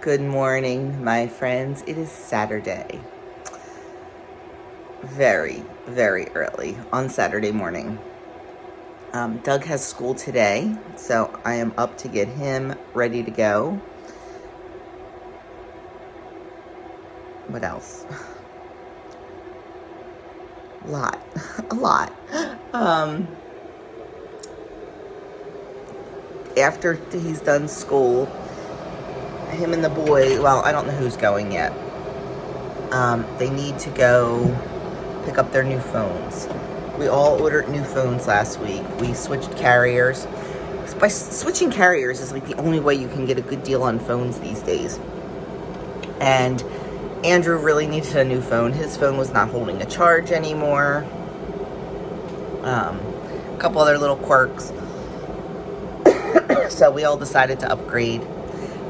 Good morning, my friends. It is Saturday. Very, very early on Saturday morning. Doug has school today, so I am up to get him ready to go. What else? A lot. After he's done school, him and the boy, well, I don't know who's going yet. They need to go pick up their new phones. We all ordered new phones last week. We switched carriers. By switching carriers is like the only way you can get a good deal on phones these days. And Andrew really needed a new phone. His phone was not holding a charge anymore. A couple other little quirks. So we all decided to upgrade.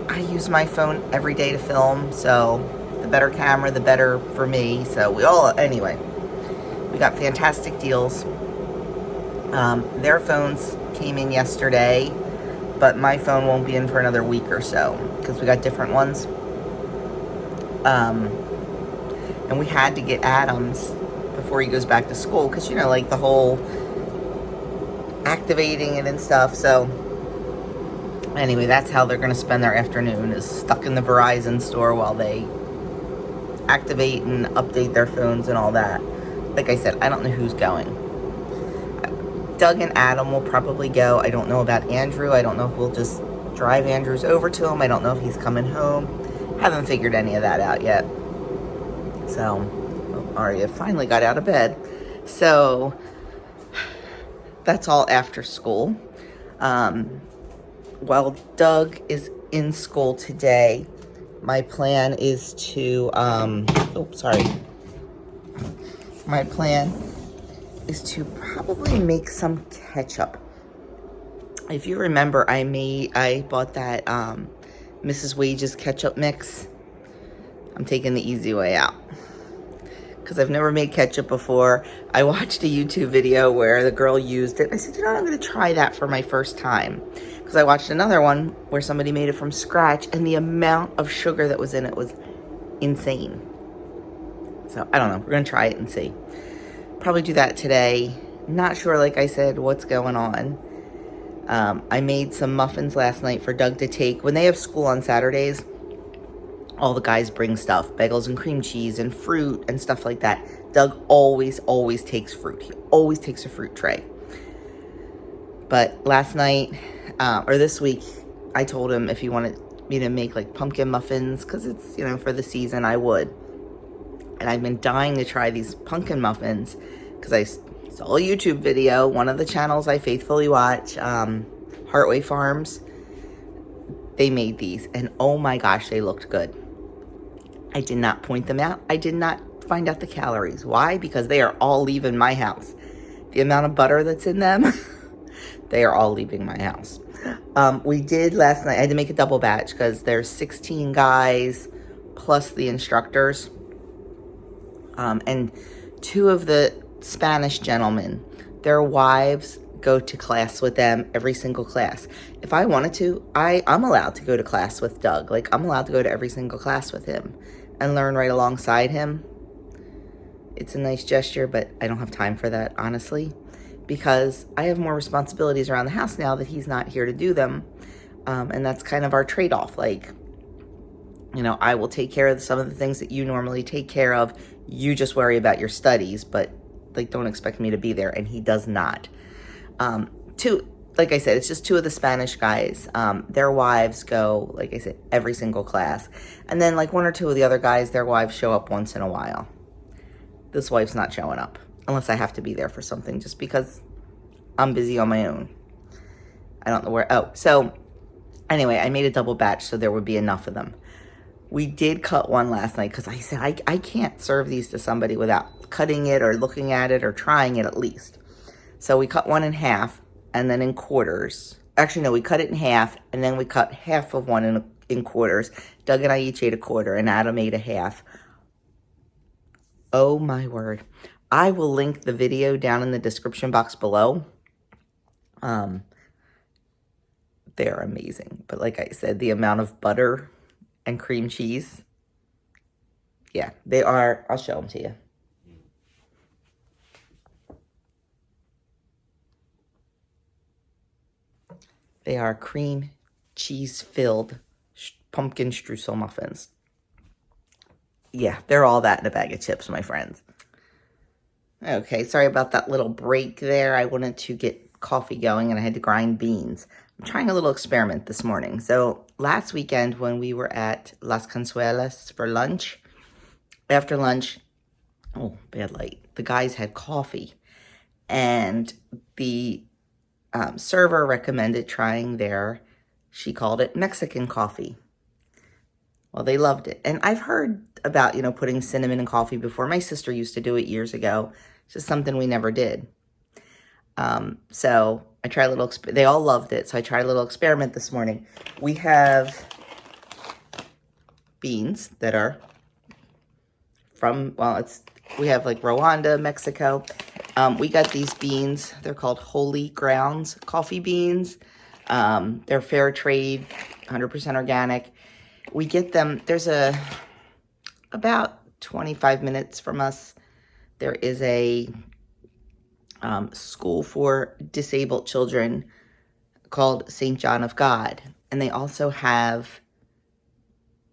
I use my phone every day to film, so the better camera, the better for me. So anyway, we got fantastic deals. Their phones came in yesterday, but my phone won't be in for another week or so because we got different ones. And we had to get Adam's before he goes back to school because, like the whole activating it and stuff. So anyway, that's how they're going to spend their afternoon, is stuck in the Verizon store while they activate and update their phones and all that. Like I said, I don't know who's going. Doug and Adam will probably go. I don't know about Andrew. I don't know if we'll just drive Andrew's over to him. I don't know if he's coming home. Haven't figured any of that out yet. So, Aria finally got out of bed. So, that's all after school. While Doug is in school today, my plan is to, my plan is to probably make some ketchup. If you remember, I bought that Mrs. Wage's ketchup mix. I'm taking the easy way out because I've never made ketchup before. I watched a YouTube video where the girl used it. I said, I'm going to try that for my first time. Because I watched another one where somebody made it from scratch, and the amount of sugar that was in it was insane. So, I don't know. We're going to try it and see. Probably do that today. Not sure, like I said, what's going on. I made some muffins last night for Doug to take. When they have school on Saturdays, all the guys bring stuff. Bagels and cream cheese and fruit and stuff like that. Doug always takes fruit. He always takes a fruit tray. But last night, or this week, I told him if he wanted me to make like pumpkin muffins, because it's, for the season, I would. And I've been dying to try these pumpkin muffins because I saw a YouTube video, one of the channels I faithfully watch, Heartway Farms. They made these, and oh my gosh, they looked good. I did not point them out. I did not find out the calories. Why? Because they are all leaving my house. The amount of butter that's in them, they are all leaving my house. We did last night, I had to make a double batch because there's 16 guys plus the instructors. And two of the Spanish gentlemen, their wives go to class with them, every single class. If I wanted to, I'm allowed to go to class with Doug. Like, I'm allowed to go to every single class with him and learn right alongside him. It's a nice gesture, but I don't have time for that, honestly, because I have more responsibilities around the house now that he's not here to do them. And that's kind of our trade-off. Like, I will take care of some of the things that you normally take care of. You just worry about your studies, but like, don't expect me to be there. And he does not. Like I said, it's just two of the Spanish guys. Their wives go, like I said, every single class. And then like one or two of the other guys, their wives show up once in a while. This wife's not showing up unless I have to be there for something, just because I'm busy on my own. I don't know where. Oh, so anyway, I made a double batch so there would be enough of them. We did cut one last night because I said I can't serve these to somebody without cutting it or looking at it or trying it at least. So we cut one in half and then in quarters. Actually, no, we cut it in half and then we cut half of one in quarters. Doug and I each ate a quarter and Adam ate a half. Oh my word. I will link the video down in the description box below. They're amazing. But like I said, the amount of butter and cream cheese. Yeah, they are. I'll show them to you. They are cream cheese filled pumpkin streusel muffins. Yeah, they're all that in a bag of chips, my friends. Okay, sorry about that little break there. I wanted to get coffee going and I had to grind beans. I'm trying a little experiment this morning. So last weekend when we were at Las Consuelas for lunch, after lunch, oh, bad light, the guys had coffee. And the server recommended trying their, she called it Mexican coffee. Well, they loved it. And I've heard about, putting cinnamon in coffee before. My sister used to do it years ago. It's just something we never did. So I tried a little, they all loved it. So I tried a little experiment this morning. We have beans that are from, we have like Rwanda, Mexico. We got these beans. They're called Holy Grounds coffee beans. They're fair trade, 100% organic. We get them, there's about 25 minutes from us, there is a school for disabled children called St. John of God. And they also have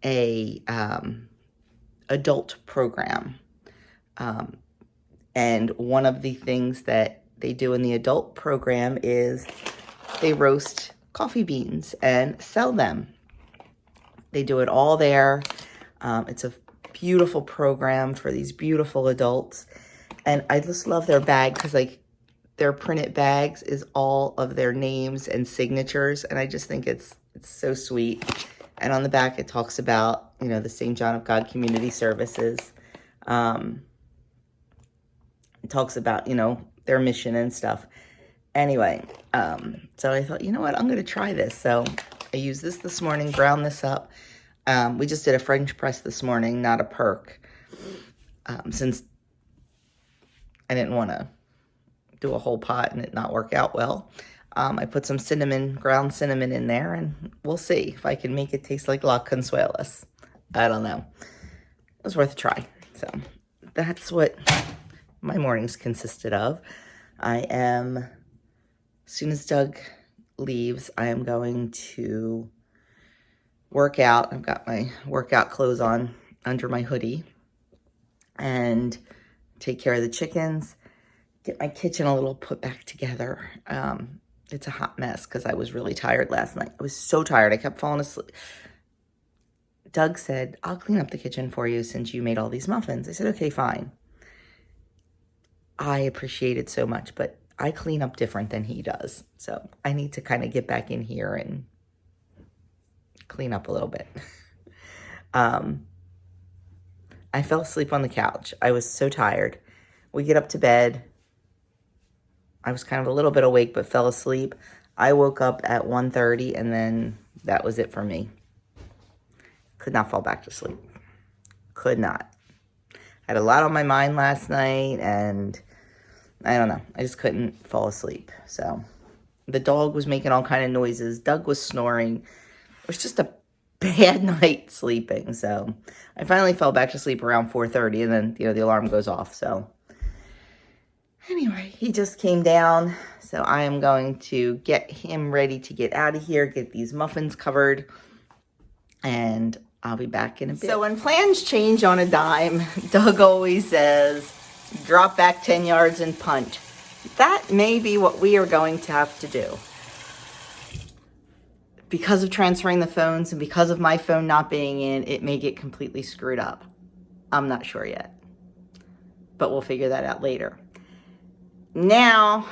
a adult program. And one of the things that they do in the adult program is they roast coffee beans and sell them. They do it all there. It's a beautiful program for these beautiful adults. And I just love their bag because their printed bags is all of their names and signatures. And I just think it's so sweet. And on the back, it talks about, the St. John of God Community Services. It talks about, their mission and stuff. Anyway, so I thought, you know what, I'm going to try this. So I used this morning, ground this up. We just did a French press this morning, not a perk. Since I didn't want to do a whole pot and it not work out well. I put some ground cinnamon in there, and we'll see if I can make it taste like La Consuelas. I don't know. It was worth a try. So that's what my mornings consisted of. As soon as Doug leaves, I am going to work out. I've got my workout clothes on under my hoodie and take care of the chickens, get my kitchen a little put back together. It's a hot mess because I was really tired last night. I was so tired. I kept falling asleep. Doug said, I'll clean up the kitchen for you since you made all these muffins. I said, okay, fine. I appreciate it so much, but I clean up different than he does. So I need to kind of get back in here and clean up a little bit. I fell asleep on the couch. I was so tired. We get up to bed. I was kind of a little bit awake, but fell asleep. I woke up at 1:30, and then that was it for me. Could not fall back to sleep. Could not. Had a lot on my mind last night, and I don't know. I just couldn't fall asleep. So the dog was making all kind of noises. Doug was snoring. It was just a bad night sleeping. So I finally fell back to sleep around 4:30, and then, the alarm goes off. So anyway, he just came down. So I am going to get him ready to get out of here, get these muffins covered, and I'll be back in a bit. So when plans change on a dime, Doug always says, drop back 10 yards and punt. That may be what we are going to have to do. Because of transferring the phones and because of my phone not being in, it may get completely screwed up. I'm not sure yet. But we'll figure that out later. Now,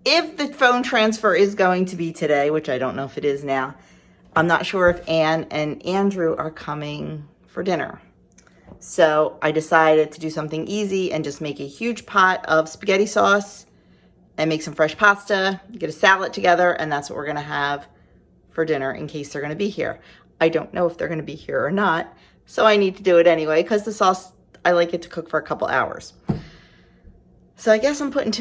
if the phone transfer is going to be today, which I don't know if it is now, I'm not sure if Anne and Andrew are coming for dinner. So I decided to do something easy and just make a huge pot of spaghetti sauce and make some fresh pasta, get a salad together, and that's what we're going to have for dinner in case they're going to be here. I don't know if they're going to be here or not, so I need to do it anyway because the sauce, I like it to cook for a couple hours. So I guess I'm putting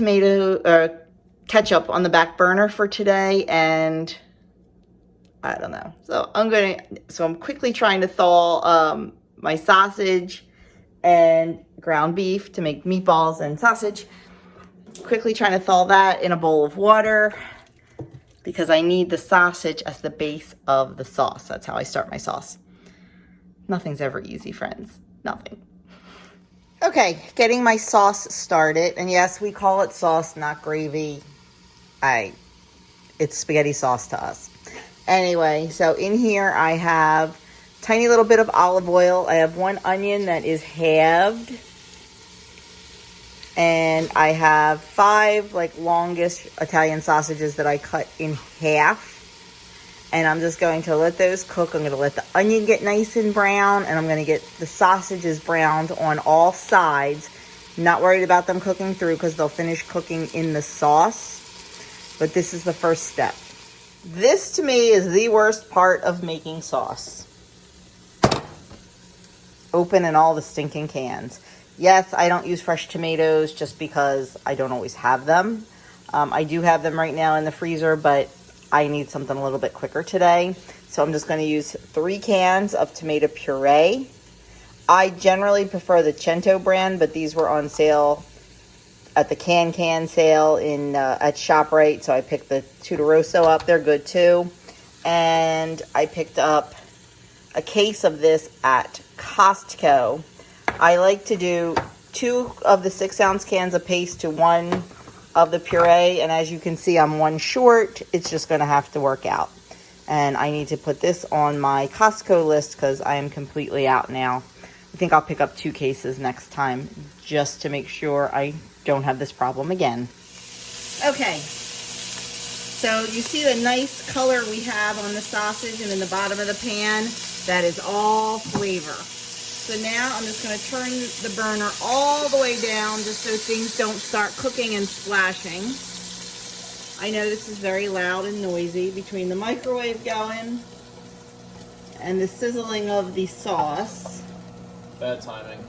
ketchup on the back burner for today, and I don't know. So I'm quickly trying to thaw my sausage and ground beef to make meatballs and sausage. Quickly trying to thaw that in a bowl of water because I need the sausage as the base of the sauce. That's how I start my sauce. Nothing's ever easy, friends. Nothing. Okay, getting my sauce started. And yes, we call it sauce, not gravy. It's spaghetti sauce to us. Anyway, so in here I have tiny little bit of olive oil. I have 1 onion that is halved. And I have 5 like longish Italian sausages that I cut in half. And I'm just going to let those cook. I'm going to let the onion get nice and brown. And I'm going to get the sausages browned on all sides. Not worried about them cooking through because they'll finish cooking in the sauce. But this is the first step. This to me is the worst part of making sauce. Opening all the stinking cans. Yes, I don't use fresh tomatoes just because I don't always have them. I do have them right now in the freezer, but I need something a little bit quicker today. So I'm just going to use 3 cans of tomato puree. I generally prefer the Cento brand, but these were on sale at the can sale at ShopRite. So I picked the Tutoroso up. They're good too. And I picked up a case of this at Costco. I like to do 2 of the 6-ounce cans of paste to 1 of the puree. And as you can see, I'm 1 short. It's just going to have to work out. And I need to put this on my Costco list because I am completely out now. I think I'll pick up 2 cases next time just to make sure I don't have this problem again. Okay. So you see the nice color we have on the sausage and in the bottom of the pan? That is all flavor. So now I'm just going to turn the burner all the way down just so things don't start cooking and splashing. I know this is very loud and noisy between the microwave going and the sizzling of the sauce. Bad timing.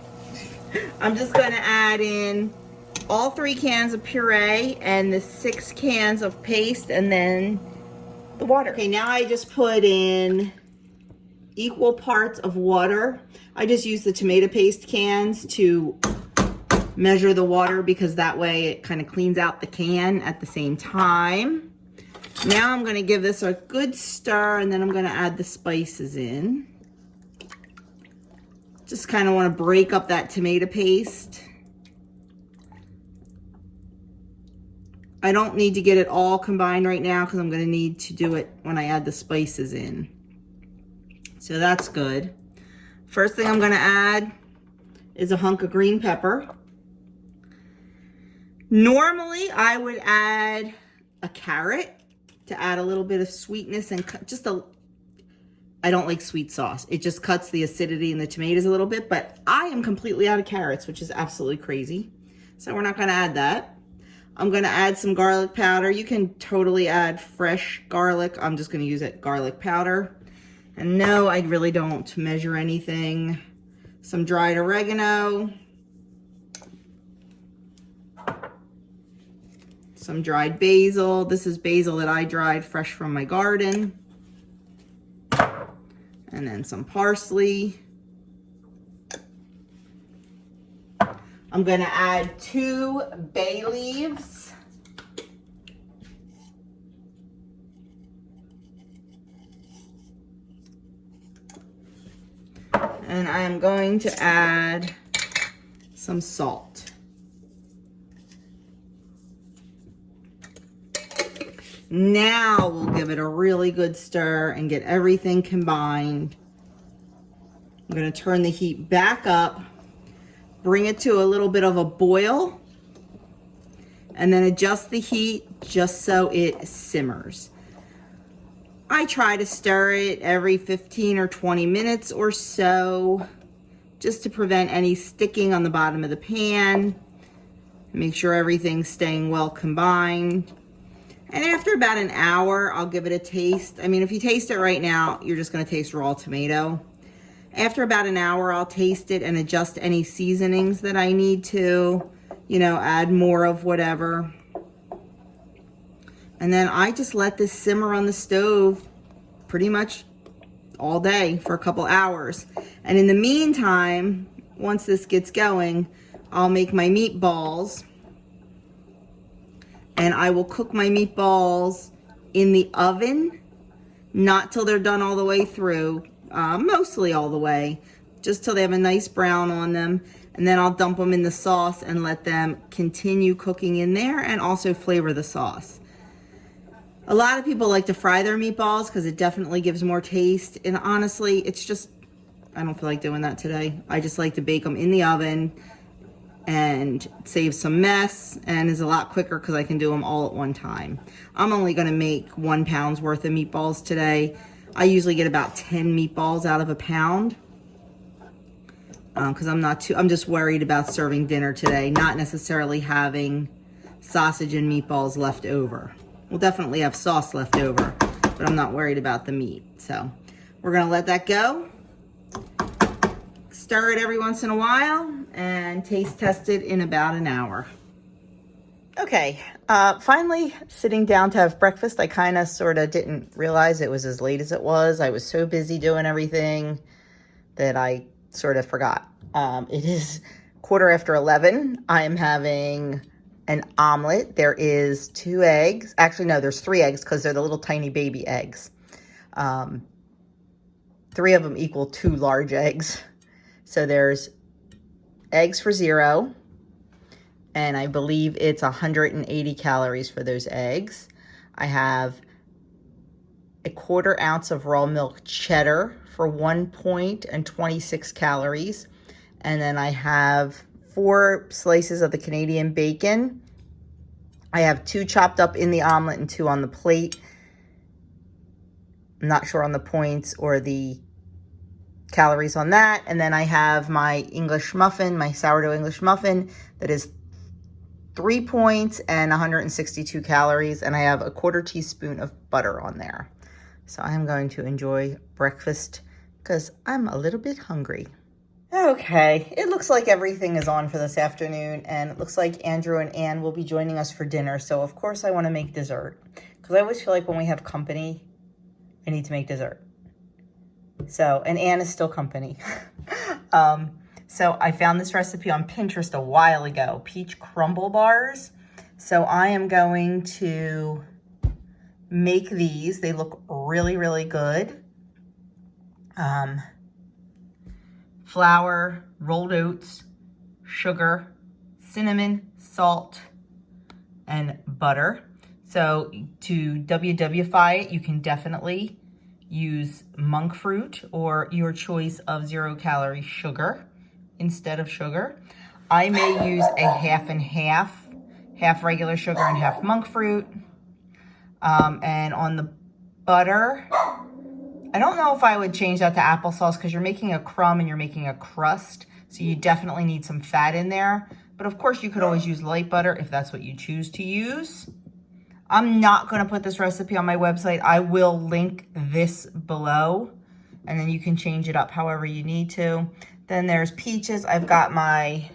I'm just going to add in all 3 cans of puree and the 6 cans of paste and then the water. Okay, now I just put in equal parts of water. I just use the tomato paste cans to measure the water because that way it kind of cleans out the can at the same time. Now I'm going to give this a good stir and then I'm going to add the spices in. Just kind of want to break up that tomato paste. I don't need to get it all combined right now because I'm going to need to do it when I add the spices in. So that's good. First thing I'm going to add is a hunk of green pepper. Normally, I would add a carrot to add a little bit of sweetness and I don't like sweet sauce. It just cuts the acidity in the tomatoes a little bit, but I am completely out of carrots, which is absolutely crazy. So we're not going to add that. I'm going to add some garlic powder. You can totally add fresh garlic. I'm just going to use garlic powder. And no, I really don't measure anything. Some dried oregano. Some dried basil. This is basil that I dried fresh from my garden. And then some parsley. I'm going to add 2 bay leaves. And I am going to add some salt. Now we'll give it a really good stir and get everything combined. I'm going to turn the heat back up, bring it to a little bit of a boil, and then adjust the heat just so it simmers. I try to stir it every 15 or 20 minutes or so, just to prevent any sticking on the bottom of the pan. Make sure everything's staying well combined. And after about an hour, I'll give it a taste. I mean, if you taste it right now, you're just going to taste raw tomato. After about an hour, I'll taste it and adjust any seasonings that I need to, add more of whatever. And then I just let this simmer on the stove pretty much all day for a couple hours. And in the meantime, once this gets going, I'll make my meatballs, and I will cook my meatballs in the oven, not till they're done all the way through, mostly all the way, just till they have a nice brown on them. And then I'll dump them in the sauce and let them continue cooking in there and also flavor the sauce. A lot of people like to fry their meatballs because it definitely gives more taste. And honestly, it's just, I don't feel like doing that today. I just like to bake them in the oven and save some mess, and is a lot quicker because I can do them all at one time. I'm only going to make 1 pound's worth of meatballs today. I usually get about 10 meatballs out of a pound because I'm just worried about serving dinner today, not necessarily having sausage and meatballs left over. We'll definitely have sauce left over, but I'm not worried about the meat. So we're gonna let that go. Stir it every once in a while and taste test it in about an hour. Okay, finally sitting down to have breakfast. I kind of sort of didn't realize it was as late as it was. I was so busy doing everything that I sort of forgot. It is 11:15. I am having an omelet. There is 2 eggs. Actually, no, there's 3 eggs because they're the little tiny baby eggs. 3 of them equal 2 large eggs. So there's eggs for 0. And I believe it's 180 calories for those eggs. I have a 1/4 ounce of raw milk cheddar for 1 point and 26 calories. And then I have 4 slices of the Canadian bacon. I have 2 chopped up in the omelet and 2 on the plate. I'm not sure on the points or the calories on that. And then I have my English muffin, my sourdough English muffin, that is 3 points and 162 calories. And I have a 1/4 teaspoon of butter on there. So I'm going to enjoy breakfast because I'm a little bit hungry. Okay, it looks like everything is on for this afternoon, and it looks like Andrew and Ann will be joining us for dinner. So of course I want to make dessert because I always feel like when we have company, I need to make dessert. So, and Ann is still company. So I found this recipe on Pinterest a while ago, peach crumble bars. So I am going to make these. They look really, really good. Flour, rolled oats, sugar, cinnamon, salt, and butter. So to WW-fy it, you can definitely use monk fruit or your choice of 0-calorie sugar instead of sugar. I may use a half and half regular sugar and half monk fruit. And on the butter, I don't know if I would change that to applesauce because you're making a crumb and you're making a crust. So you definitely need some fat in there. But of course you could always use light butter if that's what you choose to use. I'm not going to put this recipe on my website. I will link this below and then you can change it up however you need to. Then there's peaches. I've got my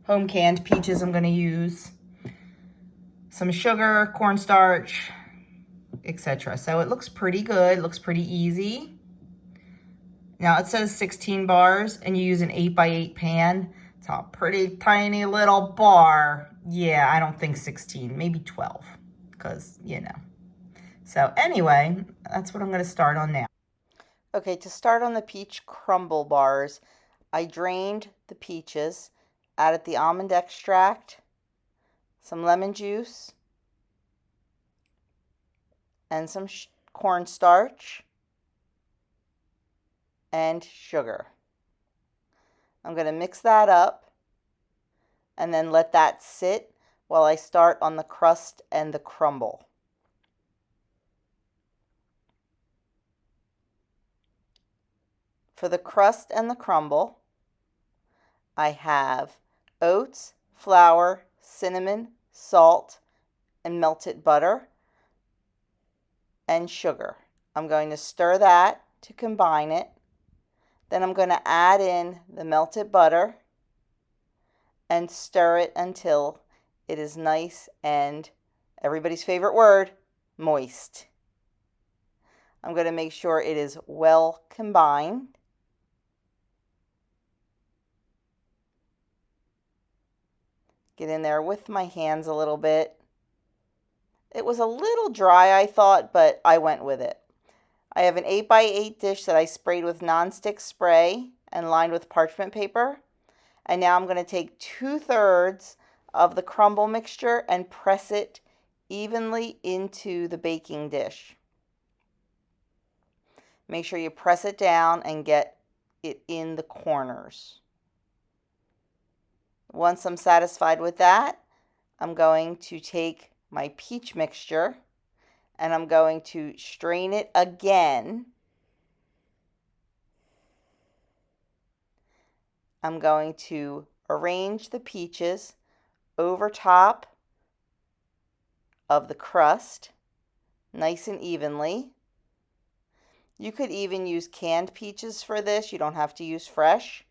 home canned peaches I'm going to use. Some sugar, cornstarch, etc. So it looks pretty good, looks pretty easy. Now it says 16 bars and you use an 8x8 pan. It's a pretty tiny little bar. Yeah, I don't think 16, maybe 12, because, you know. So anyway, that's what I'm going to start on now. Okay, to start on the peach crumble bars, I drained the peaches, added the almond extract, some lemon juice, and some cornstarch and sugar. I'm going to mix that up and then let that sit while I start on the crust and the crumble. For the crust and the crumble, I have oats, flour, cinnamon, salt, and melted butter, and sugar. I'm going to stir that to combine it. Then I'm going to add in the melted butter and stir it until it is nice and, everybody's favorite word, moist. I'm going to make sure it is well combined. Get in there with my hands a little bit. It was a little dry, I thought, but I went with it. I have an 8x8 dish that I sprayed with nonstick spray and lined with parchment paper. And now I'm going to take 2/3 of the crumble mixture and press it evenly into the baking dish. Make sure you press it down and get it in the corners. Once I'm satisfied with that, I'm going to take my peach mixture and I'm going to strain it again. I'm going to arrange the peaches over top of the crust, nice and evenly. You could even use canned peaches for this. You don't have to use fresh.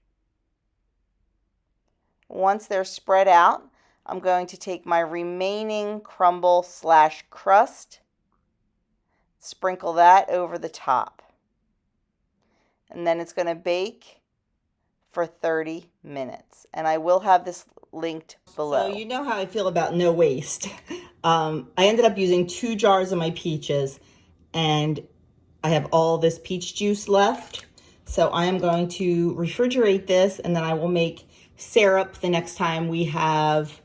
Once they're spread out, I'm going to take my remaining crumble / crust, sprinkle that over the top. And then it's going to bake for 30 minutes. And I will have this linked below. So you know how I feel about no waste. I ended up using 2 jars of my peaches and I have all this peach juice left. So I am going to refrigerate this and then I will make syrup the next time we have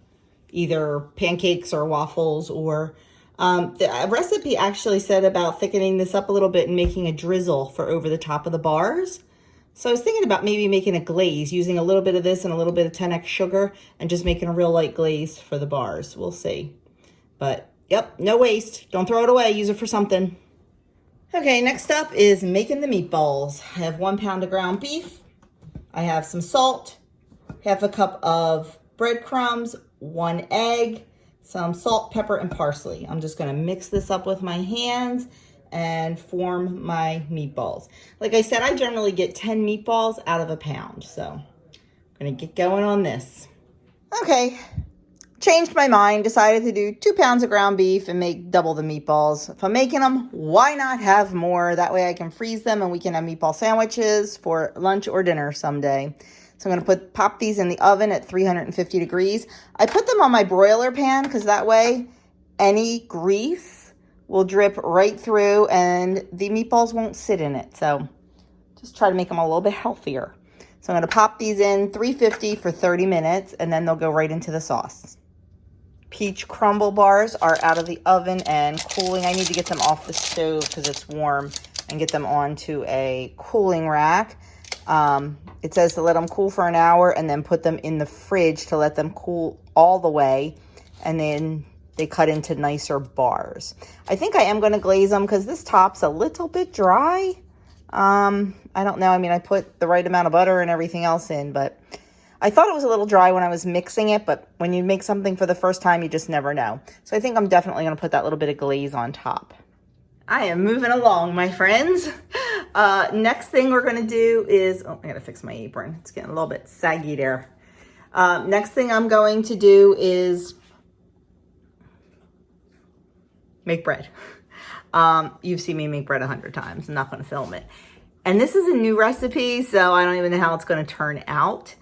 either pancakes or waffles or the recipe actually said about thickening this up a little bit and making a drizzle for over the top of the bars. So I was thinking about maybe making a glaze, using a little bit of this and a little bit of 10x sugar and just making a real light glaze for the bars. We'll see. But yep, no waste. Don't throw it away. Use it for something. Okay, next up is making the meatballs. I have 1 pound of ground beef. I have some salt, 1/2 cup of breadcrumbs, 1 egg, some salt, pepper, and parsley. I'm just going to mix this up with my hands and form my meatballs. Like I said, I generally get 10 meatballs out of a pound. So I'm going to get going on this. Okay, changed my mind, decided to do 2 pounds of ground beef and make double the meatballs. If I'm making them, why not have more? That way I can freeze them and we can have meatball sandwiches for lunch or dinner someday. So I'm going to pop these in the oven at 350 degrees. I put them on my broiler pan because that way any grease will drip right through and the meatballs won't sit in it. So just try to make them a little bit healthier. So I'm going to pop these in 350 for 30 minutes and then they'll go right into the sauce. Peach crumble bars are out of the oven and cooling. I need to get them off the stove because it's warm and get them onto a cooling rack. It says to let them cool for an hour and then put them in the fridge to let them cool all the way. And then they cut into nicer bars. I think I am going to glaze them because this top's a little bit dry. I don't know. I mean, I put the right amount of butter and everything else in, but I thought it was a little dry when I was mixing it. But when you make something for the first time, you just never know. So I think I'm definitely going to put that little bit of glaze on top. I am moving along, my friends. Next thing we're going to do is, oh, I got to fix my apron. It's getting a little bit saggy there. Next thing I'm going to do is make bread. You've seen me make bread 100 times. I'm not going to film it. And this is a new recipe, so I don't even know how it's going to turn out.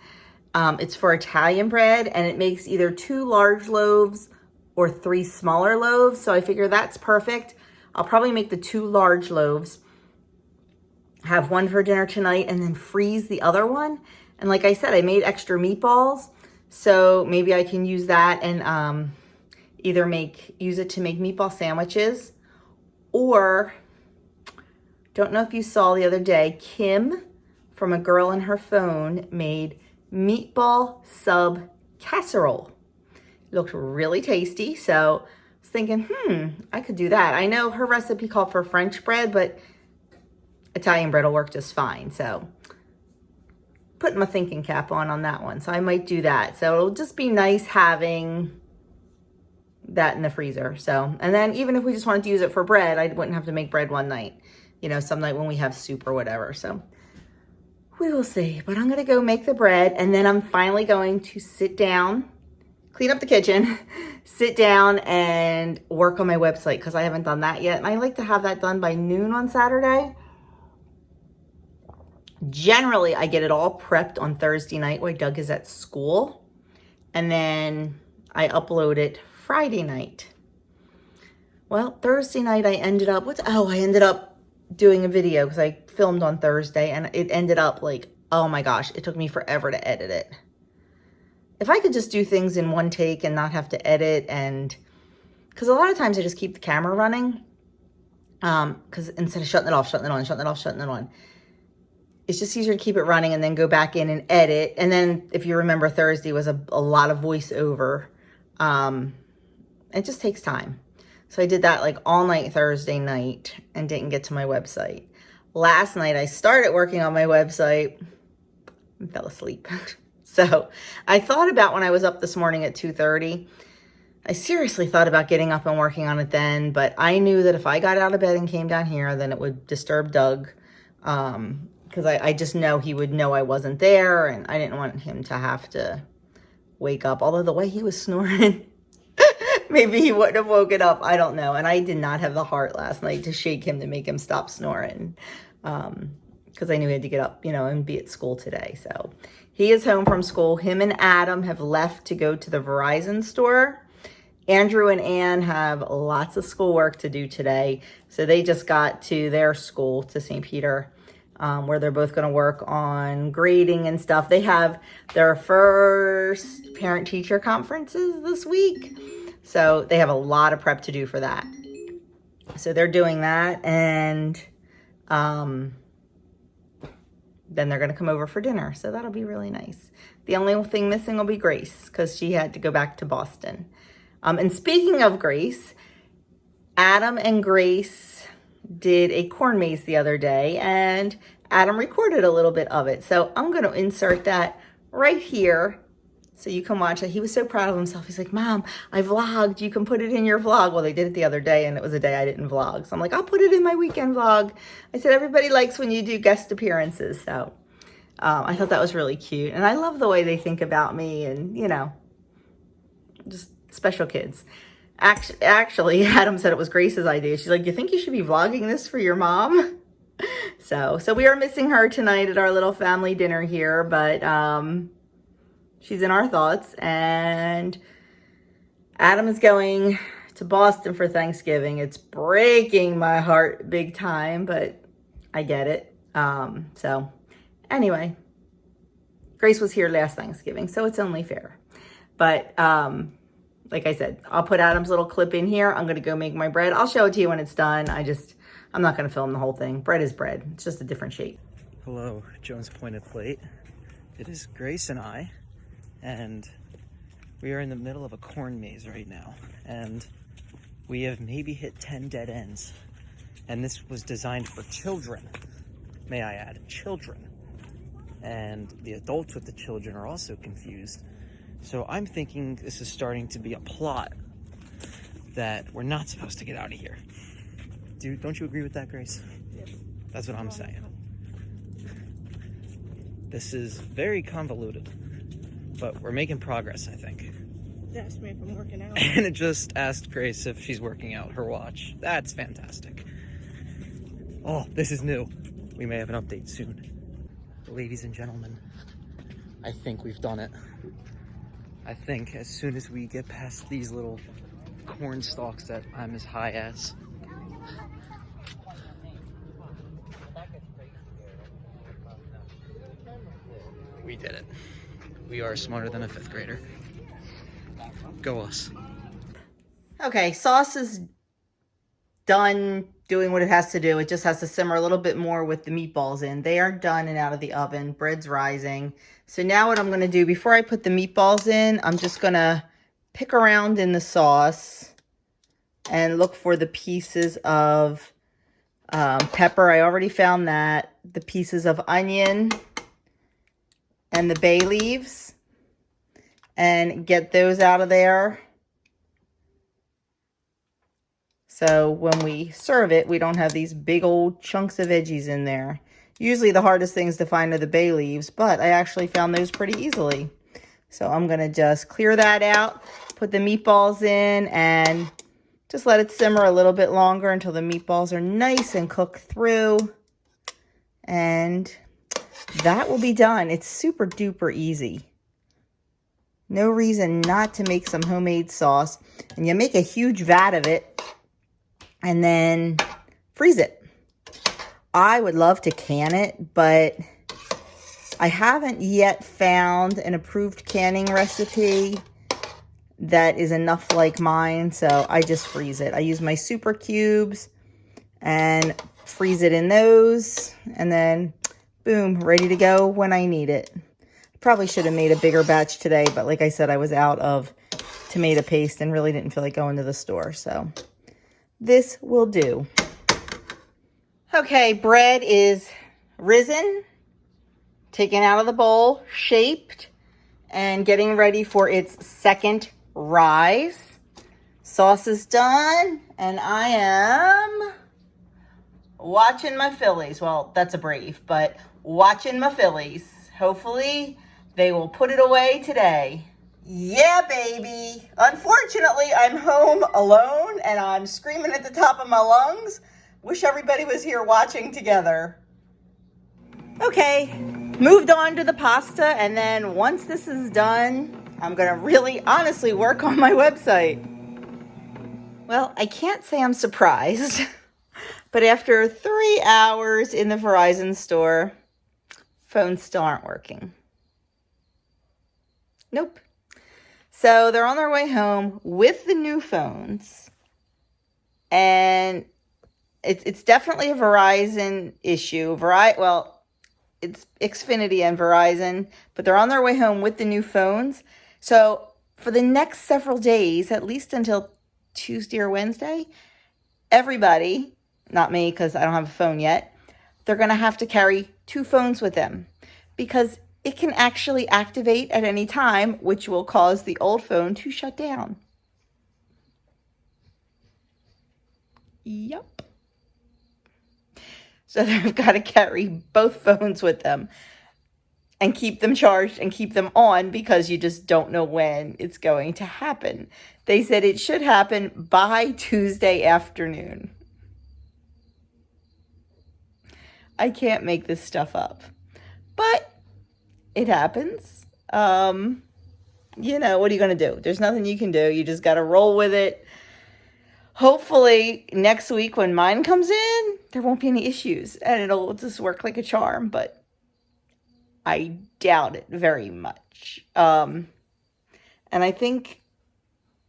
It's for Italian bread, and it makes either 2 large loaves or 3 smaller loaves. So I figure that's perfect. I'll probably make the 2 large loaves, have one for dinner tonight, and then freeze the other one. And like I said, I made extra meatballs, so maybe I can use that and either use it to make meatball sandwiches, or don't know if you saw the other day, Kim from A Girl in Her Phone made meatball sub casserole. It looked really tasty, so I was thinking, I could do that. I know her recipe called for French bread, but Italian bread will work just fine. So putting my thinking cap on that one. So I might do that. So it'll just be nice having that in the freezer. So, and then even if we just wanted to use it for bread, I wouldn't have to make bread one night, you know, some night when we have soup or whatever. So we will see, but I'm going to go make the bread and then I'm finally going to sit down clean up the kitchen, sit down and work on my website because I haven't done that yet. And I like to have that done by noon on Saturday. Generally, I get it all prepped on Thursday night while Doug is at school. And then I upload it Friday night. Well, Thursday night I ended up, I ended up doing a video because I filmed on Thursday and it ended up like, oh my gosh, it took me forever to edit it. If I could just do things in one take and not have to edit, and because a lot of times I just keep the camera running, because instead of shutting it off, shutting it on, shutting it off, shutting it on, it's just easier to keep it running and then go back in and edit. And then if you remember, Thursday was a lot of voiceover. It just takes time. So I did that like all night Thursday night and didn't get to my website. Last night I started working on my website and fell asleep. So I thought about when I was up this morning at 2:30, I seriously thought about getting up and working on it then, but I knew that if I got out of bed and came down here, then it would disturb Doug. Because I just know he would know I wasn't there, and I didn't want him to have to wake up. Although the way he was snoring, maybe he wouldn't have woken up. I don't know. And I did not have the heart last night to shake him to make him stop snoring. Because I knew he had to get up, and be at school today. So he is home from school. Him and Adam have left to go to the Verizon store. Andrew and Ann have lots of schoolwork to do today. So they just got to their school, to St. Peter, where they're both going to work on grading and stuff. They have their first parent-teacher conferences this week. So they have a lot of prep to do for that. So they're doing that, and then they're going to come over for dinner. So that'll be really nice. The only thing missing will be Grace, because she had to go back to Boston. And speaking of Grace, Adam and Grace did a corn maze the other day, and Adam recorded a little bit of it. So I'm going to insert that right here so you can watch it. He was so proud of himself. He's like, Mom, I vlogged. You can put it in your vlog. Well, they did it the other day, and it was a day I didn't vlog. So I'm like, I'll put it in my weekend vlog. I said, everybody likes when you do guest appearances. So I thought that was really cute. And I love the way they think about me and, just special kids. Actually, Adam said it was Grace's idea. She's like, you think you should be vlogging this for your mom? So we are missing her tonight at our little family dinner here, but she's in our thoughts. And Adam is going to Boston for Thanksgiving. It's breaking my heart big time, but I get it. So anyway, Grace was here last Thanksgiving, so it's only fair. But like I said, I'll put Adam's little clip in here. I'm going to go make my bread. I'll show it to you when it's done. I'm not going to film the whole thing. Bread is bread. It's just a different shape. Hello, Joan's Pointed Plate. It is Grace and I, and we are in the middle of a corn maze right now. And we have maybe hit 10 dead ends. And this was designed for children. May I add, children. And the adults with the children are also confused. So I'm thinking this is starting to be a plot that we're not supposed to get out of here. Dude, don't you agree with that, Grace? Yes. That's what I'm saying. This is very convoluted, but we're making progress, I think. Asked me if I'm working out. And it just asked Grace if she's working out her watch. That's fantastic. Oh, this is new. We may have an update soon. Ladies and gentlemen, I think we've done it. I think as soon as we get past these little corn stalks that I'm as high as, we did it. We are smarter than a 5th grader. Go us. Okay, sauce is done doing what it has to do. It just has to simmer a little bit more with the meatballs in. They are done and out of the oven. Bread's rising. So now what I'm going to do, before I put the meatballs in, I'm just going to pick around in the sauce and look for the pieces of pepper. I already found that. The pieces of onion and the bay leaves, and get those out of there. So when we serve it, we don't have these big old chunks of veggies in there. Usually the hardest things to find are the bay leaves, but I actually found those pretty easily. So I'm going to just clear that out, put the meatballs in, and just let it simmer a little bit longer until the meatballs are nice and cooked through. And that will be done. It's super duper easy. No reason not to make some homemade sauce. And you make a huge vat of it and then freeze it. I would love to can it, but I haven't yet found an approved canning recipe that is enough like mine, so I just freeze it. I use my super cubes and freeze it in those, and then boom, ready to go when I need it. Probably should have made a bigger batch today, but like I said, I was out of tomato paste and really didn't feel like going to the store, so this will do. Okay, bread is risen, taken out of the bowl, shaped, and getting ready for its second rise. Sauce is done, and I am watching my Phillies. Well, that's a brave, but watching my Phillies. Hopefully, they will put it away today. Yeah, baby. Unfortunately, I'm home alone, and I'm screaming at the top of my lungs. Wish everybody was here watching together. Okay, moved on to the pasta, and then once this is done, I'm gonna really honestly work on my website. Well, I can't say I'm surprised, but after 3 hours in the Verizon store, phones still aren't working. Nope. So they're on their way home with the new phones, and it's definitely a Verizon issue. Well, it's Xfinity and Verizon, but they're on their way home with the new phones. So for the next several days, at least until Tuesday or Wednesday, everybody, not me because I don't have a phone yet, they're going to have to carry 2 phones with them because it can actually activate at any time, which will cause the old phone to shut down. Yup. So they've got to carry both phones with them and keep them charged and keep them on because you just don't know when it's going to happen. They said it should happen by Tuesday afternoon. I can't make this stuff up, but it happens. You know, what are you going to do? There's nothing you can do. You just got to roll with it. Hopefully next week when mine comes in, there won't be any issues and it'll just work like a charm, but I doubt it very much. And I think,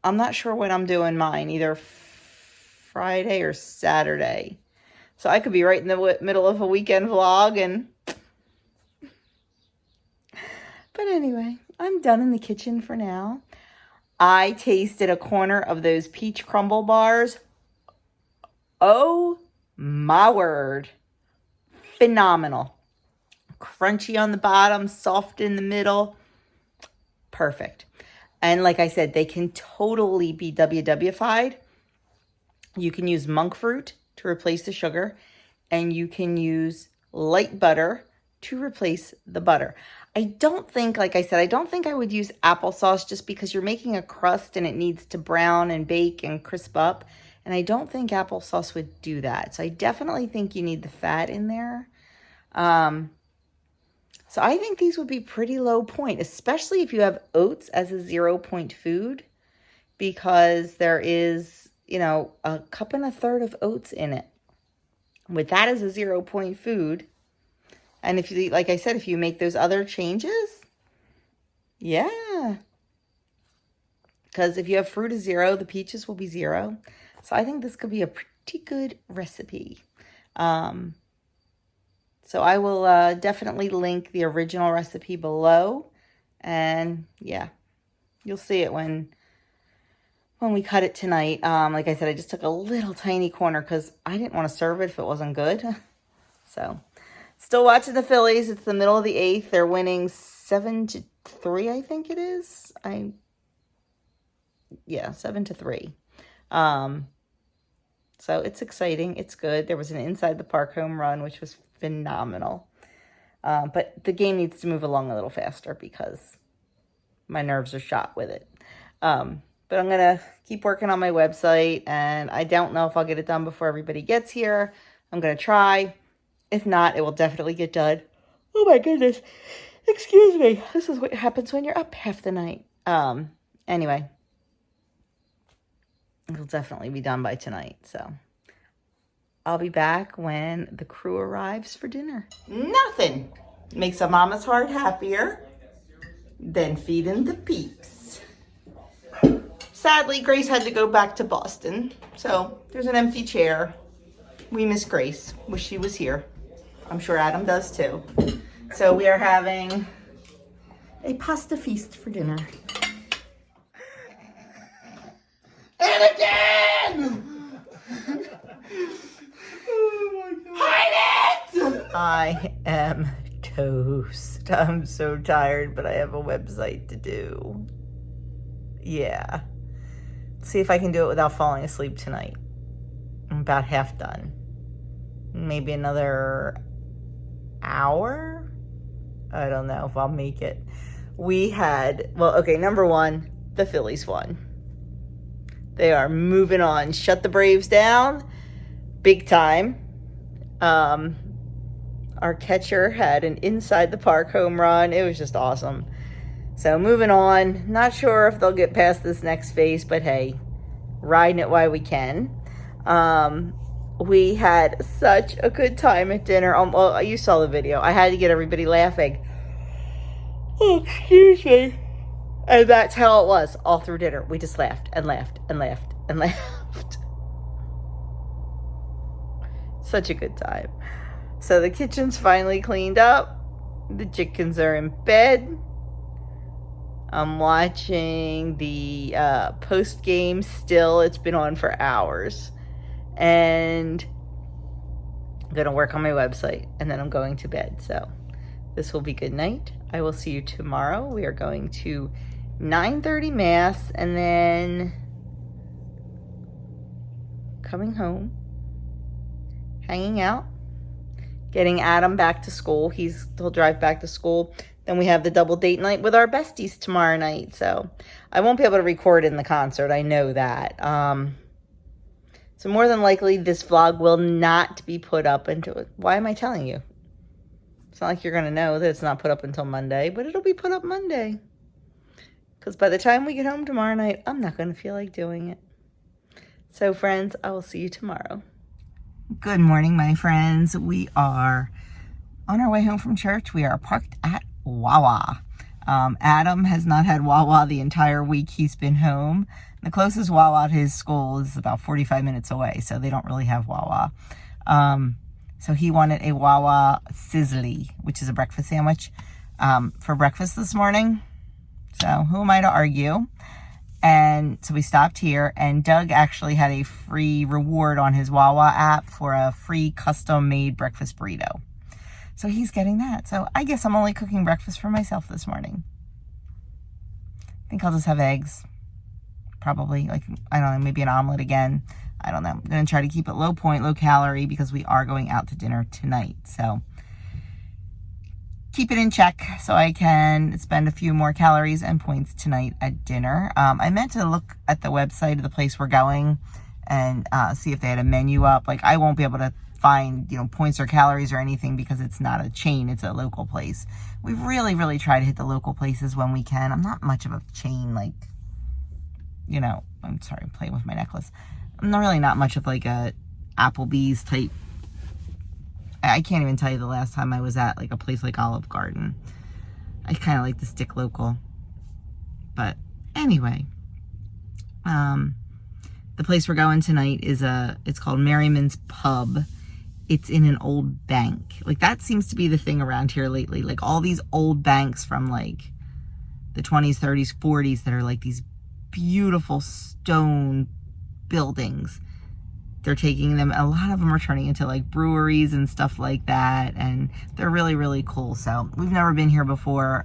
I'm not sure when I'm doing mine, either Friday or Saturday. So I could be right in the middle of a weekend vlog and... But anyway, I'm done in the kitchen for now. I tasted a corner of those peach crumble bars. Oh my word. Phenomenal. Crunchy on the bottom, soft in the middle. Perfect. And like I said, they can totally be WW-fied. You can use monk fruit to replace the sugar, and you can use light butter to replace the butter. I don't think, like I said, I don't think I would use applesauce just because you're making a crust and it needs to brown and bake and crisp up. And I don't think applesauce would do that. So I definitely think you need the fat in there. So I think these would be pretty low point, especially if you have oats as a 0 point food, because there is, you know, 1.25 cups of oats in it. With that as a 0 point food, and if you, like I said, if you make those other changes, yeah. Because if you have fruit as 0, the peaches will be 0. So I think this could be a pretty good recipe. So I will definitely link the original recipe below. And yeah, you'll see it when we cut it tonight. Like I said, I just took a little tiny corner because I didn't want to serve it if it wasn't good. So... Still watching the Phillies. It's the middle of the 8th. They're winning 7-3, I think it is. 7-3. So it's exciting. It's good. There was an inside the park home run, which was phenomenal. But the game needs to move along a little faster because my nerves are shot with it. But I'm going to keep working on my website, and I don't know if I'll get it done before everybody gets here. I'm going to try. If not, it will definitely get done. Oh my goodness. Excuse me. This is what happens when you're up half the night. Anyway, it'll definitely be done by tonight. So I'll be back when the crew arrives for dinner. Nothing makes a mama's heart happier than feeding the peeps. Sadly, Grace had to go back to Boston, so there's an empty chair. We miss Grace. Wish she was here. I'm sure Adam does too. So we are having a pasta feast for dinner. And again! Oh my God. Hide it! I am toast. I'm so tired, but I have a website to do. Yeah. See if I can do it without falling asleep tonight. I'm about half done. Maybe another hour? I don't know if I'll make it. We had, well, okay, number one, the Phillies won. They are moving on. Shut the Braves down. Big time. Our catcher had an inside the park home run. It was just awesome. So moving on, not sure if they'll get past this next phase, but hey, riding it while we can. We had such a good time at dinner. Well, you saw the video. I had to get everybody laughing. Oh, excuse me. And that's how it was all through dinner. We just laughed and laughed and laughed and laughed. Such a good time. So the kitchen's finally cleaned up. The chickens are in bed. I'm watching the post game still. It's been on for hours. And I'm going to work on my website. And then I'm going to bed. So this will be good night. I will see you tomorrow. We are going to 9:30 Mass. And then coming home. Hanging out. Getting Adam back to school. He'll drive back to school. Then we have the double date night with our besties tomorrow night. So I won't be able to record in the concert. I know that. So more than likely, this vlog will not be put up until... Why am I telling you? It's not like you're going to know that it's not put up until Monday, but it'll be put up Monday. Because by the time we get home tomorrow night, I'm not going to feel like doing it. So friends, I will see you tomorrow. Good morning, my friends. We are on our way home from church. We are parked at Wawa. Adam has not had Wawa the entire week he's been home. The closest Wawa to his school is about 45 minutes away, so they don't really have Wawa. So he wanted a Wawa Sizzly, which is a breakfast sandwich, for breakfast this morning. So who am I to argue? And so we stopped here, and Doug actually had a free reward on his Wawa app for a free custom-made breakfast burrito. So he's getting that. So I guess I'm only cooking breakfast for myself this morning. I think I'll just have eggs. Probably, like, I don't know, maybe an omelet again. I don't know. I'm going to try to keep it low point, low calorie, because we are going out to dinner tonight. So keep it in check so I can spend a few more calories and points tonight at dinner. I meant to look at the website of the place we're going and see if they had a menu up. Like, I won't be able to find, points or calories or anything because it's not a chain, it's a local place. We really try to hit the local places when we can. I'm not much of a chain, like, I'm sorry, I'm playing with my necklace. I'm not much of like a Applebee's type. I can't even tell you the last time I was at like a place like Olive Garden. I kind of like to stick local. But anyway, the place we're going tonight it's called Merriman's Pub. It's in an old bank. Like, that seems to be the thing around here lately. Like, all these old banks from like the 20s, 30s, 40s that are like these beautiful stone buildings. They're taking them, a lot of them are turning into like breweries and stuff like that, and they're really cool. So we've never been here before,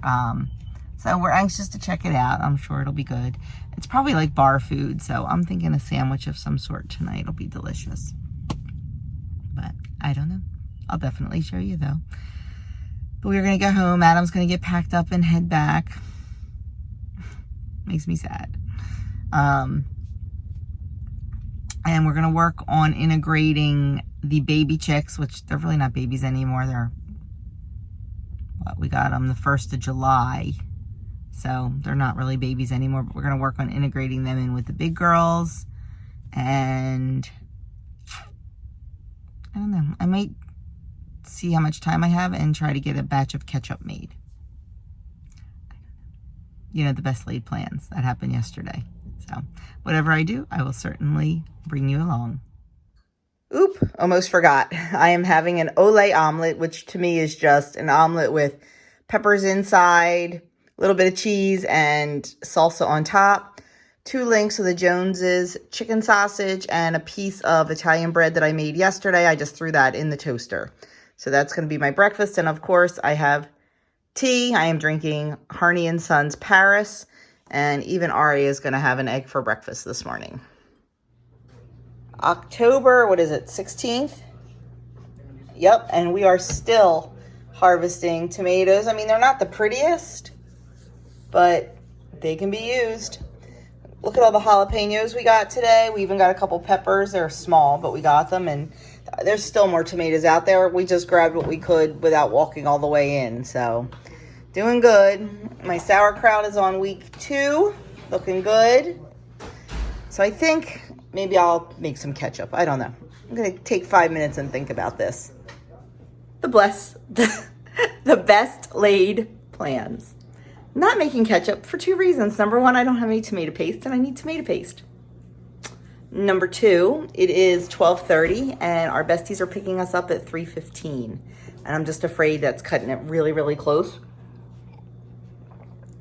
so we're anxious to check it out. I'm sure it'll be good. It's probably like bar food, so I'm thinking a sandwich of some sort tonight will be delicious, but I don't know. I'll definitely show you though. But we're gonna go home. Adam's gonna get packed up and head back. Makes me sad. And we're going to work on integrating the baby chicks, which they're really not babies anymore. We got them the 1st of July. So they're not really babies anymore, but we're going to work on integrating them in with the big girls. And I don't know. I might see how much time I have and try to get a batch of ketchup made. You know, the best laid plans. That happened yesterday. So whatever I do, I will certainly bring you along. Oop, almost forgot. I am having an Olay omelet, which to me is just an omelet with peppers inside, a little bit of cheese, and salsa on top. 2 links of the Jones's chicken sausage and a piece of Italian bread that I made yesterday. I just threw that in the toaster. So that's going to be my breakfast. And of course, I have tea. I am drinking Harney & Sons Paris. And even Ari is going to have an egg for breakfast this morning. October, 16th? Yep, and we are still harvesting tomatoes. I mean, they're not the prettiest, but they can be used. Look at all the jalapenos we got today. We even got a couple peppers. They're small, but we got them, and there's still more tomatoes out there. We just grabbed what we could without walking all the way in, so doing good. My sauerkraut is on week 2, looking good. So I think maybe I'll make some ketchup. I don't know. I'm going to take 5 minutes and think about this. The best laid plans. Not making ketchup for 2 reasons. Number 1, I don't have any tomato paste, and I need tomato paste. Number 2, it is 12:30, and our besties are picking us up at 3:15. And I'm just afraid that's cutting it really, really close.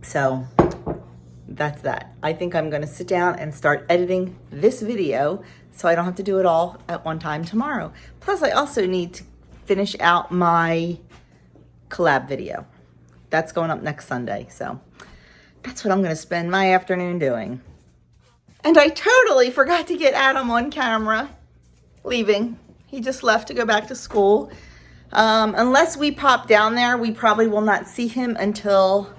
So that's that. I think I'm going to sit down and start editing this video so I don't have to do it all at one time tomorrow. Plus, I also need to finish out my collab video. That's going up next Sunday. So that's what I'm going to spend my afternoon doing. And I totally forgot to get Adam on camera leaving. He just left to go back to school. Unless we pop down there, we probably will not see him until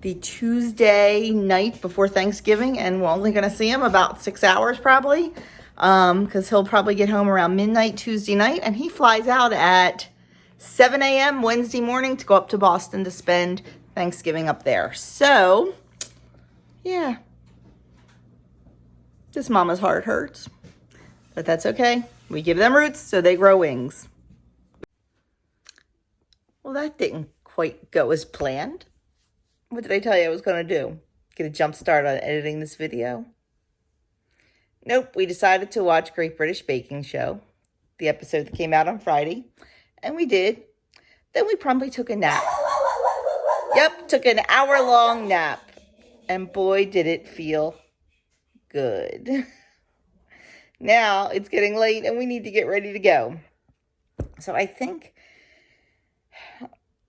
the Tuesday night before Thanksgiving, and we're only going to see him about 6 hours probably, because he'll probably get home around midnight Tuesday night, and he flies out at 7 a.m. Wednesday morning to go up to Boston to spend Thanksgiving up there. So, yeah, this mama's heart hurts, but that's okay. We give them roots so they grow wings. Well, that didn't quite go as planned. What did I tell you I was going to do? Get a jump start on editing this video? Nope, we decided to watch Great British Baking Show, the episode that came out on Friday, and we did. Then we promptly took a nap. Yep, took an hour-long nap, and boy, did it feel good. Now it's getting late, and we need to get ready to go. So I think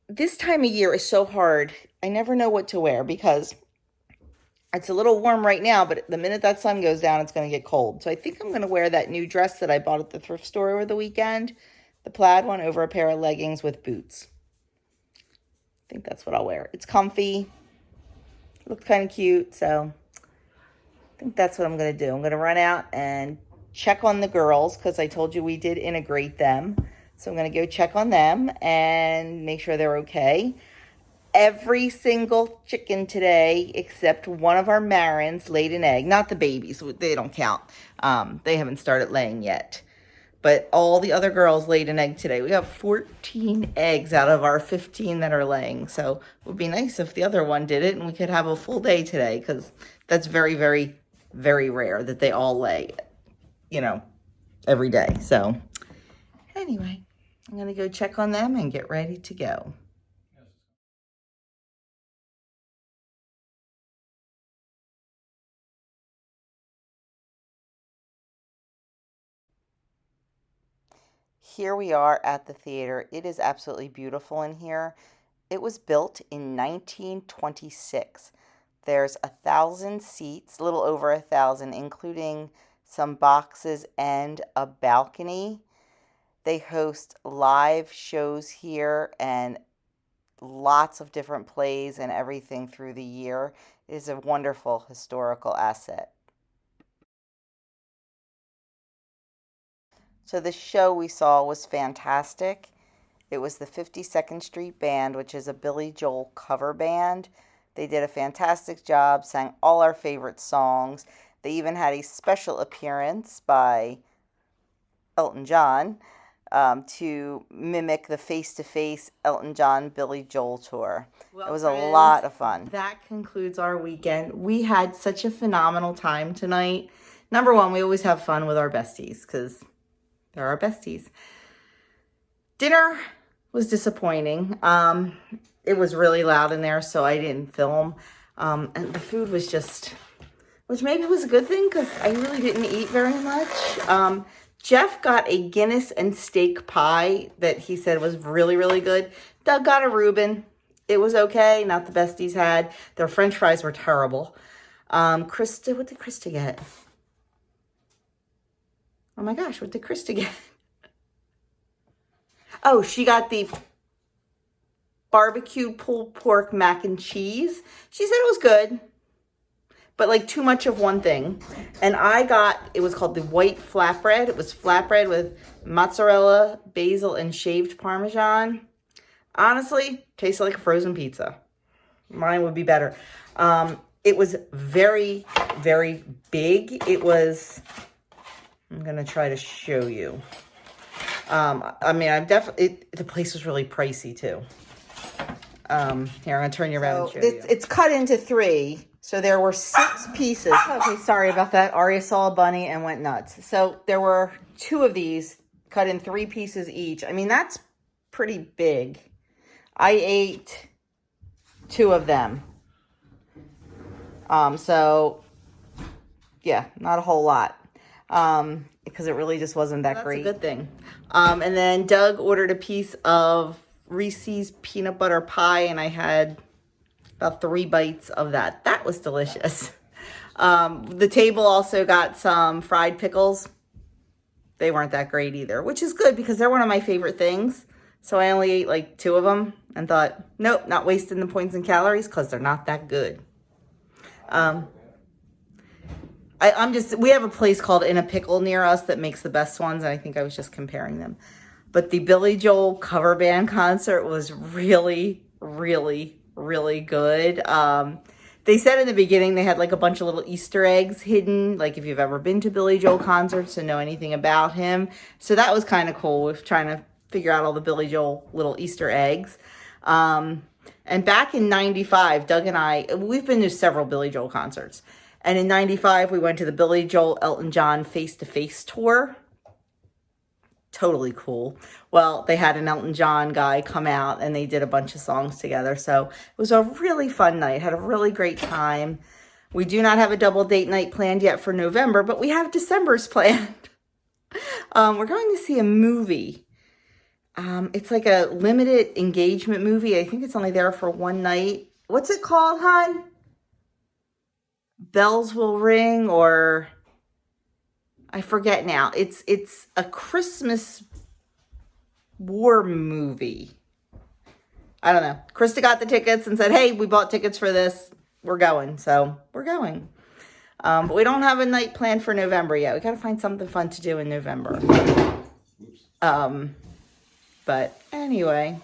this time of year is so hard. I never know what to wear because it's a little warm right now, but the minute that sun goes down, it's going to get cold. So I think I'm going to wear that new dress that I bought at the thrift store over the weekend, the plaid one, over a pair of leggings with boots. I think that's what I'll wear. It's comfy. It looks kind of cute, so I think that's what I'm going to do. I'm going to run out and check on the girls because I told you we did integrate them. So I'm going to go check on them and make sure they're okay. Every single chicken today, except one of our Marins, laid an egg. Not the babies. They don't count. They haven't started laying yet. But all the other girls laid an egg today. We have 14 eggs out of our 15 that are laying. So it would be nice if the other one did it and we could have a full day today, because that's very, very, very rare that they all lay, every day. So anyway, I'm going to go check on them and get ready to go. Here we are at the theater. It is absolutely beautiful in here. It was built in 1926. There's 1,000 seats, a little over 1,000, including some boxes and a balcony. They host live shows here and lots of different plays and everything through the year. It is a wonderful historical asset. So the show we saw was fantastic. It was the 52nd Street Band, which is a Billy Joel cover band. They did a fantastic job, sang all our favorite songs. They even had a special appearance by Elton John to mimic the face-to-face Elton John Billy Joel tour. Well, it was friends, a lot of fun. That concludes our weekend. We had such a phenomenal time tonight. Number one, we always have fun with our besties because they're our besties. Dinner was disappointing. It was really loud in there, so I didn't film. And the food was just, which maybe was a good thing because I really didn't eat very much. Jeff got a Guinness and steak pie that he said was really, really good. Doug got a Reuben. It was okay. Not the best he's had. Their French fries were terrible. Krista, what did Krista get? Oh my gosh, what did Krista get? Oh, she got the barbecue pulled pork mac and cheese. She said it was good, but like too much of one thing. And I got, it was called the white flatbread. It was flatbread with mozzarella, basil, and shaved Parmesan. Honestly, tasted like a frozen pizza. Mine would be better. It was very, very big. It was, I'm going to try to show you. I mean, I'm definitely, the place was really pricey too. Here, I'm going to turn you around and show you. It's cut into 3. So there were 6 pieces. Okay, sorry about that. Aria saw a bunny and went nuts. So there were 2 of these cut in 3 pieces each. I mean, that's pretty big. I ate 2 of them. So yeah, not a whole lot. Because it really just wasn't that great. That's a good thing. And then Doug ordered a piece of Reese's peanut butter pie, and I had about 3 bites of that. That was delicious. The table also got some fried pickles. They weren't that great either, which is good because they're one of my favorite things. So I only ate like 2 of them and thought, nope, not wasting the points and calories because they're not that good. We have a place called In a Pickle near us that makes the best ones, and I think I was just comparing them. But the Billy Joel cover band concert was really, really, really good. They said in the beginning they had like a bunch of little Easter eggs hidden, like if you've ever been to Billy Joel concerts and know anything about him. So that was kind of cool with trying to figure out all the Billy Joel little Easter eggs. And back in 95, Doug and I, we've been to several Billy Joel concerts. And in 95, we went to the Billy Joel Elton John face-to-face tour. Totally cool. Well, they had an Elton John guy come out and they did a bunch of songs together. So it was a really fun night. Had a really great time. We do not have a double date night planned yet for November, but we have December's planned. We're going to see a movie. It's like a limited engagement movie. I think it's only there for one night. What's it called, hon? Bells Will Ring, or I forget now. It's a Christmas war movie. I don't know. Krista got the tickets and said, hey, we bought tickets for this. We're going. So we're going. But we don't have a night planned for November yet. We got to find something fun to do in November. But anyway,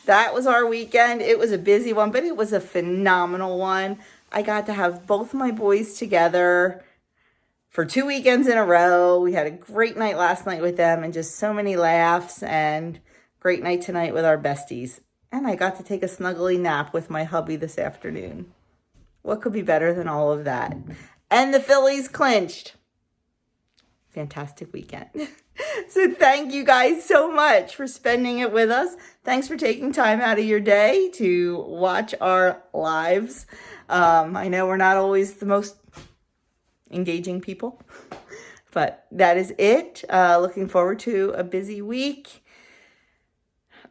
that was our weekend. It was a busy one, but it was a phenomenal one. I got to have both my boys together for 2 weekends in a row. We had a great night last night with them and just so many laughs, and great night tonight with our besties. And I got to take a snuggly nap with my hubby this afternoon. What could be better than all of that? And the Phillies clinched. Fantastic weekend. So thank you guys so much for spending it with us. Thanks for taking time out of your day to watch our lives. I know we're not always the most engaging people, but that is it. Looking forward to a busy week.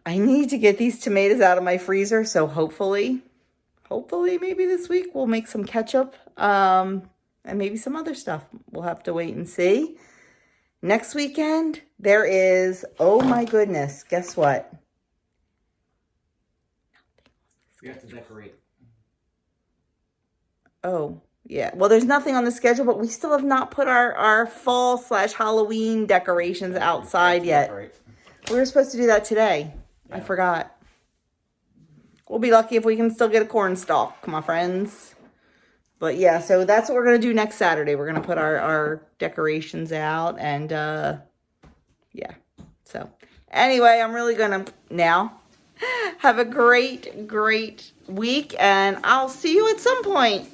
I need to get these tomatoes out of my freezer, so hopefully maybe this week we'll make some ketchup and maybe some other stuff. We'll have to wait and see. Next weekend, there is, oh my goodness, guess what? We have to decorate. Oh, yeah. Well, there's nothing on the schedule, but we still have not put our fall/Halloween decorations outside yet. We were supposed to do that today. Yeah. I forgot. We'll be lucky if we can still get a corn stalk, my friends. But yeah, so that's what we're going to do next Saturday. We're going to put our decorations out and yeah. So anyway, I'm really going to now have a great week and I'll see you at some point.